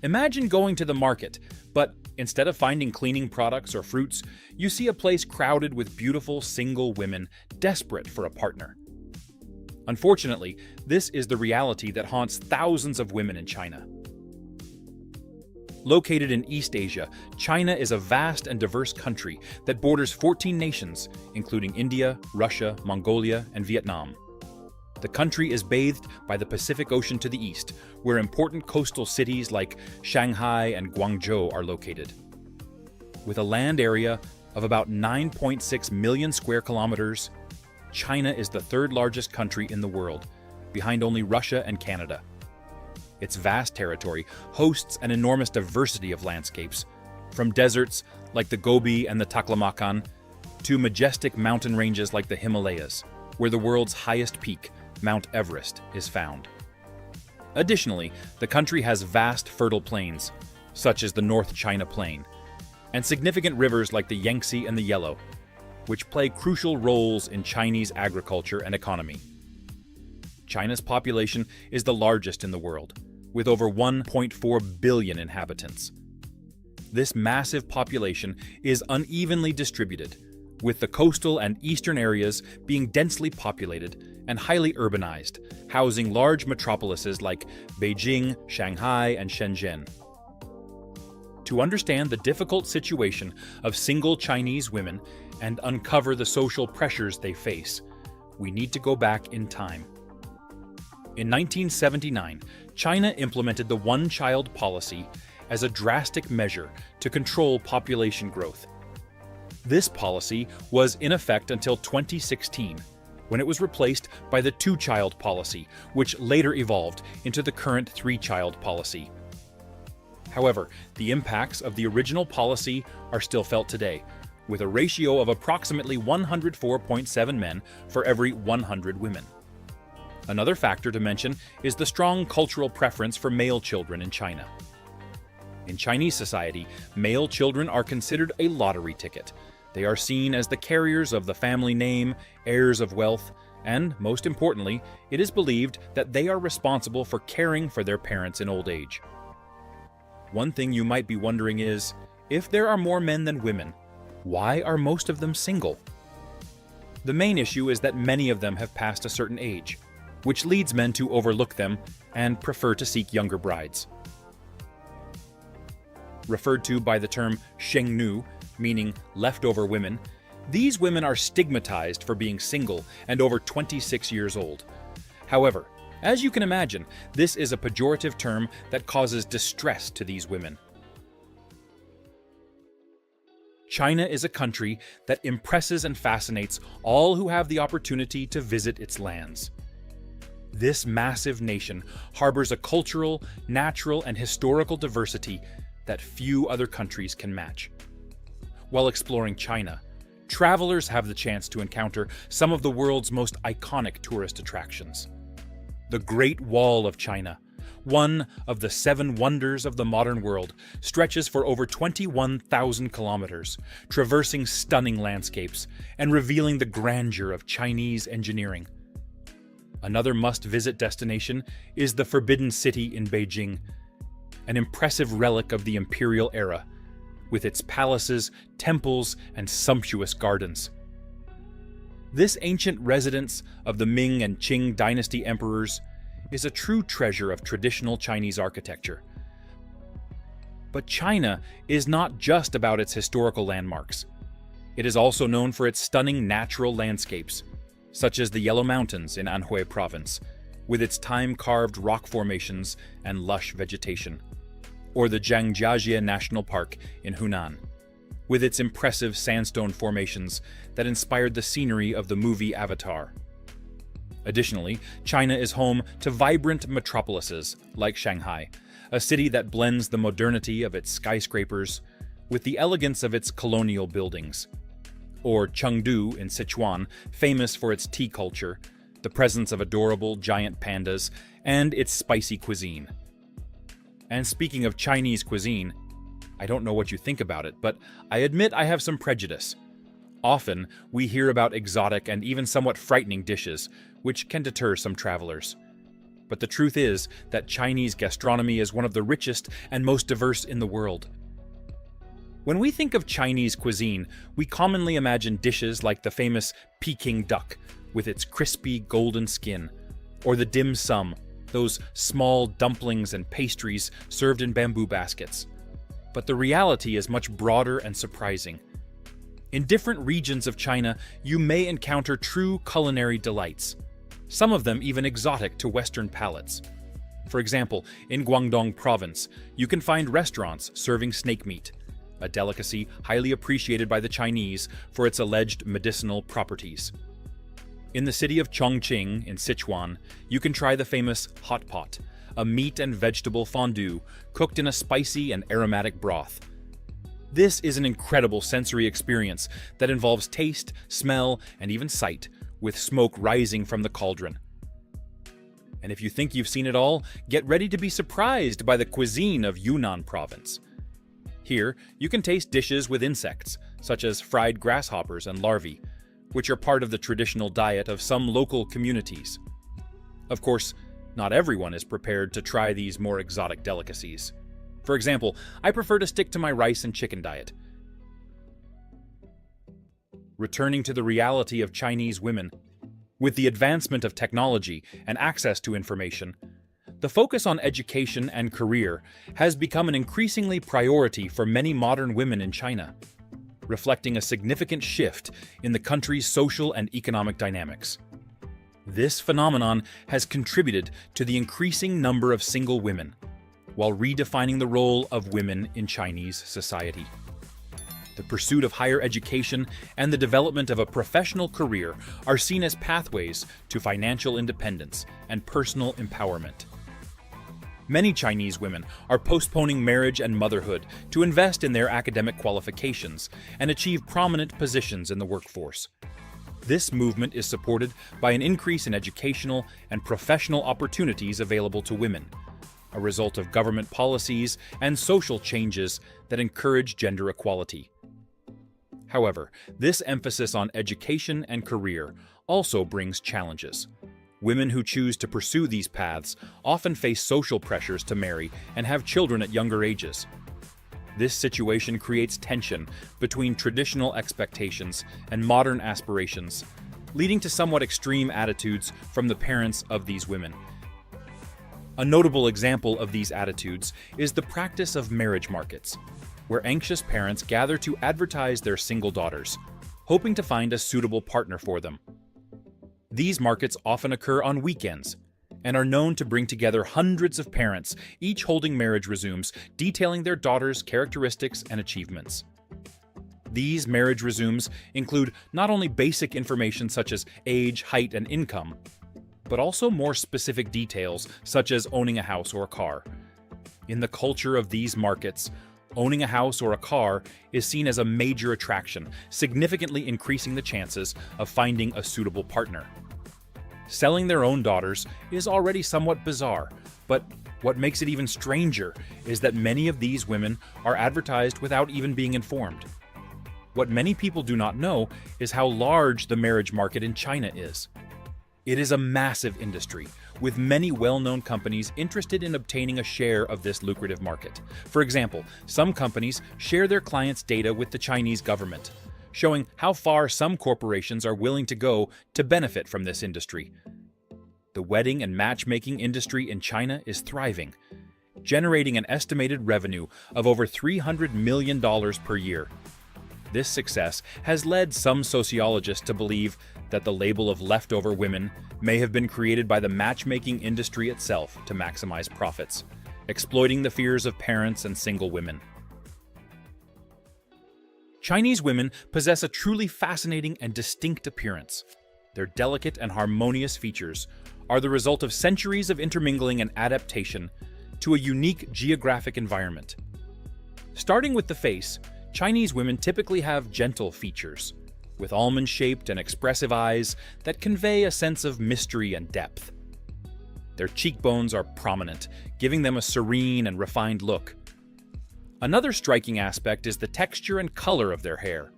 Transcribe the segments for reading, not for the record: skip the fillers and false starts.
Imagine going to the market, but instead of finding cleaning products or fruits, you see a place crowded with beautiful single women desperate for a partner. Unfortunately, this is the reality that haunts thousands of women in China. Located in East Asia, China is a vast and diverse country that borders 14 nations, including India, Russia, Mongolia, and Vietnam. The country is bathed by the Pacific Ocean to the east, where important coastal cities like Shanghai and Guangzhou are located. With a land area of about 9.6 million square kilometers, China is the third largest country in the world, behind only Russia and Canada. Its vast territory hosts an enormous diversity of landscapes, from deserts like the Gobi and the Taklamakan to majestic mountain ranges like the Himalayas, where the world's highest peak, Mount Everest, is found. Additionally, the country has vast fertile plains, such as the North China Plain, and significant rivers like the Yangtze and the Yellow, which play crucial roles in Chinese agriculture and economy. China's population is the largest in the world, with over 1.4 billion inhabitants. This massive population is unevenly distributed, with the coastal and eastern areas being densely populated and highly urbanized, housing large metropolises like Beijing, Shanghai, and Shenzhen. To understand the difficult situation of single Chinese women and uncover the social pressures they face, we need to go back in time. In 1979, China implemented the one-child policy as a drastic measure to control population growth. This policy was in effect until 2016, when it was replaced by the two-child policy, which later evolved into the current three-child policy. However, the impacts of the original policy are still felt today, with a ratio of approximately 104.7 men for every 100 women. Another factor to mention is the strong cultural preference for male children in China. In Chinese society, male children are considered a lottery ticket. They are seen as the carriers of the family name, heirs of wealth, and, most importantly, it is believed that they are responsible for caring for their parents in old age. One thing you might be wondering is, if there are more men than women, why are most of them single? The main issue is that many of them have passed a certain age, which leads men to overlook them and prefer to seek younger brides. Referred to by the term shengnu, meaning leftover women, these women are stigmatized for being single and over 26 years old. However, as you can imagine, this is a pejorative term that causes distress to these women. China is a country that impresses and fascinates all who have the opportunity to visit its lands. This massive nation harbors a cultural, natural, and historical diversity that few other countries can match. While exploring China, travelers have the chance to encounter some of the world's most iconic tourist attractions. The Great Wall of China, one of the 7 wonders of the modern world, stretches for over 21,000 kilometers, traversing stunning landscapes and revealing the grandeur of Chinese engineering. Another must-visit destination is the Forbidden City in Beijing, an impressive relic of the imperial era, with its palaces, temples, and sumptuous gardens. This ancient residence of the Ming and Qing dynasty emperors is a true treasure of traditional Chinese architecture. But China is not just about its historical landmarks. It is also known for its stunning natural landscapes, such as the Yellow Mountains in Anhui Province, with its time-carved rock formations and lush vegetation, or the Zhangjiajie National Park in Hunan, with its impressive sandstone formations that inspired the scenery of the movie Avatar. Additionally, China is home to vibrant metropolises like Shanghai, a city that blends the modernity of its skyscrapers with the elegance of its colonial buildings. Or Chengdu in Sichuan, famous for its tea culture, the presence of adorable giant pandas, and its spicy cuisine. And speaking of Chinese cuisine, I don't know what you think about it, but I admit I have some prejudice. Often, we hear about exotic and even somewhat frightening dishes, which can deter some travelers. but the truth is that Chinese gastronomy is one of the richest and most diverse in the world. When we think of Chinese cuisine, we commonly imagine dishes like the famous Peking duck, with its crispy golden skin, or the dim sum, those small dumplings and pastries served in bamboo baskets. But the reality is much broader and surprising. In different regions of China, you may encounter true culinary delights, some of them even exotic to Western palates. For example, in Guangdong province, you can find restaurants serving snake meat, a delicacy highly appreciated by the Chinese for its alleged medicinal properties. In the city of Chongqing in Sichuan, you can try the famous hot pot, a meat and vegetable fondue cooked in a spicy and aromatic broth. This is an incredible sensory experience that involves taste, smell, and even sight, with smoke rising from the cauldron. And if you think you've seen it all, get ready to be surprised by the cuisine of Yunnan province. Here, you can taste dishes with insects, such as fried grasshoppers and larvae, which are part of the traditional diet of some local communities. Of course, not everyone is prepared to try these more exotic delicacies. For example, I prefer to stick to my rice and chicken diet. Returning to the reality of Chinese women, with the advancement of technology and access to information, the focus on education and career has become an increasingly priority for many modern women in China, reflecting a significant shift in the country's social and economic dynamics. This phenomenon has contributed to the increasing number of single women, while redefining the role of women in Chinese society. The pursuit of higher education and the development of a professional career are seen as pathways to financial independence and personal empowerment. Many Chinese women are postponing marriage and motherhood to invest in their academic qualifications and achieve prominent positions in the workforce. This movement is supported by an increase in educational and professional opportunities available to women, a result of government policies and social changes that encourage gender equality. However, this emphasis on education and career also brings challenges. Women who choose to pursue these paths often face social pressures to marry and have children at younger ages. This situation creates tension between traditional expectations and modern aspirations, leading to somewhat extreme attitudes from the parents of these women. A notable example of these attitudes is the practice of marriage markets, where anxious parents gather to advertise their single daughters, hoping to find a suitable partner for them. These markets often occur on weekends and are known to bring together hundreds of parents, each holding marriage resumes detailing their daughters' characteristics and achievements. These marriage resumes include not only basic information such as age, height, and income, but also more specific details such as owning a house or a car. In the culture of these markets, owning a house or a car is seen as a major attraction, significantly increasing the chances of finding a suitable partner. Selling their own daughters is already somewhat bizarre, but what makes it even stranger is that many of these women are advertised without even being informed. What many people do not know is how large the marriage market in China is. It is a massive industry, with many well-known companies interested in obtaining a share of this lucrative market. For example, some companies share their clients' data with the Chinese government, showing how far some corporations are willing to go to benefit from this industry. The wedding and matchmaking industry in China is thriving, generating an estimated revenue of over $300 million per year. This success has led some sociologists to believe that the label of leftover women may have been created by the matchmaking industry itself to maximize profits, exploiting the fears of parents and single women. Chinese women possess a truly fascinating and distinct appearance. Their delicate and harmonious features are the result of centuries of intermingling and adaptation to a unique geographic environment. Starting with the face, Chinese women typically have gentle features, with almond-shaped and expressive eyes that convey a sense of mystery and depth. Their cheekbones are prominent, giving them a serene and refined look. Another striking aspect is the texture and color of their hair.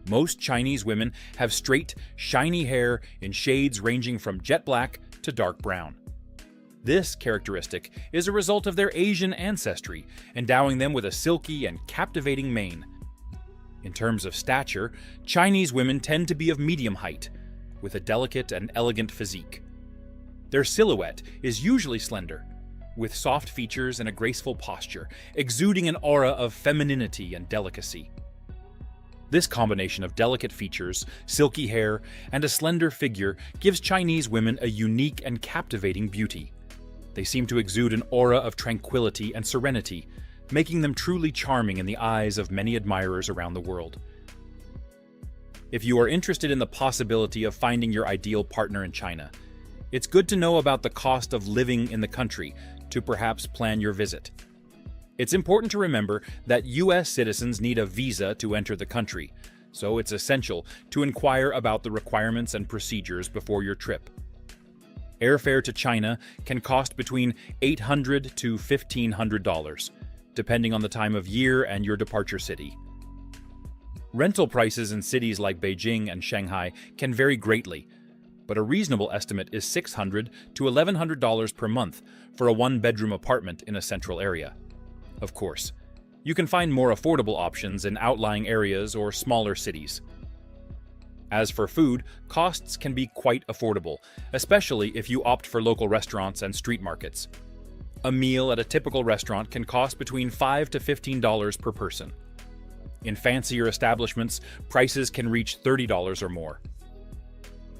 Most Chinese women have straight, shiny hair in shades ranging from jet black to dark brown. This characteristic is a result of their Asian ancestry, endowing them with a silky and captivating mane. In terms of stature, Chinese women tend to be of medium height, with a delicate and elegant physique. Their silhouette is usually slender, with soft features and a graceful posture, exuding an aura of femininity and delicacy. This combination of delicate features, silky hair, and a slender figure gives Chinese women a unique and captivating beauty. They seem to exude an aura of tranquility and serenity, making them truly charming in the eyes of many admirers around the world. If you are interested in the possibility of finding your ideal partner in China, it's good to know about the cost of living in the country to perhaps plan your visit. It's important to remember that U.S. citizens need a visa to enter the country, so it's essential to inquire about the requirements and procedures before your trip. Airfare to China can cost between $800 to $1,500, depending on the time of year and your departure city. Rental prices in cities like Beijing and Shanghai can vary greatly, but a reasonable estimate is $600 to $1,100 per month for a one-bedroom apartment in a central area. Of course, you can find more affordable options in outlying areas or smaller cities. As for food, costs can be quite affordable, especially if you opt for local restaurants and street markets. A meal at a typical restaurant can cost between $5 to $15 per person. In fancier establishments, prices can reach $30 or more.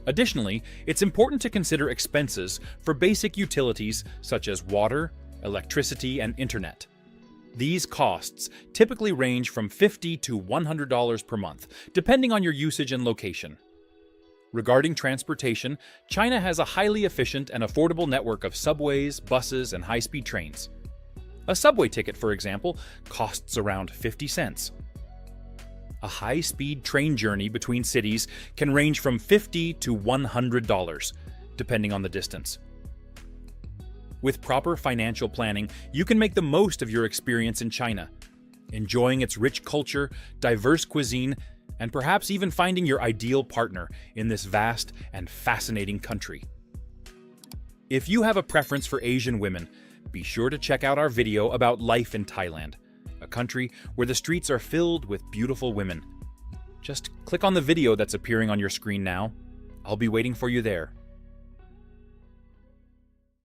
Additionally, it's important to consider expenses for basic utilities such as water, electricity, and internet. These costs typically range from $50 to $100 per month, depending on your usage and location. Regarding transportation, China has a highly efficient and affordable network of subways, buses, and high-speed trains. A subway ticket, for example, costs around 50 cents. A high-speed train journey between cities can range from $50 to $100, depending on the distance. With proper financial planning, you can make the most of your experience in China, enjoying its rich culture, diverse cuisine, and perhaps even finding your ideal partner in this vast and fascinating country. If you have a preference for Asian women, be sure to check out our video about life in Thailand, a country where the streets are filled with beautiful women. Just click on the video that's appearing on your screen now. I'll be waiting for you there.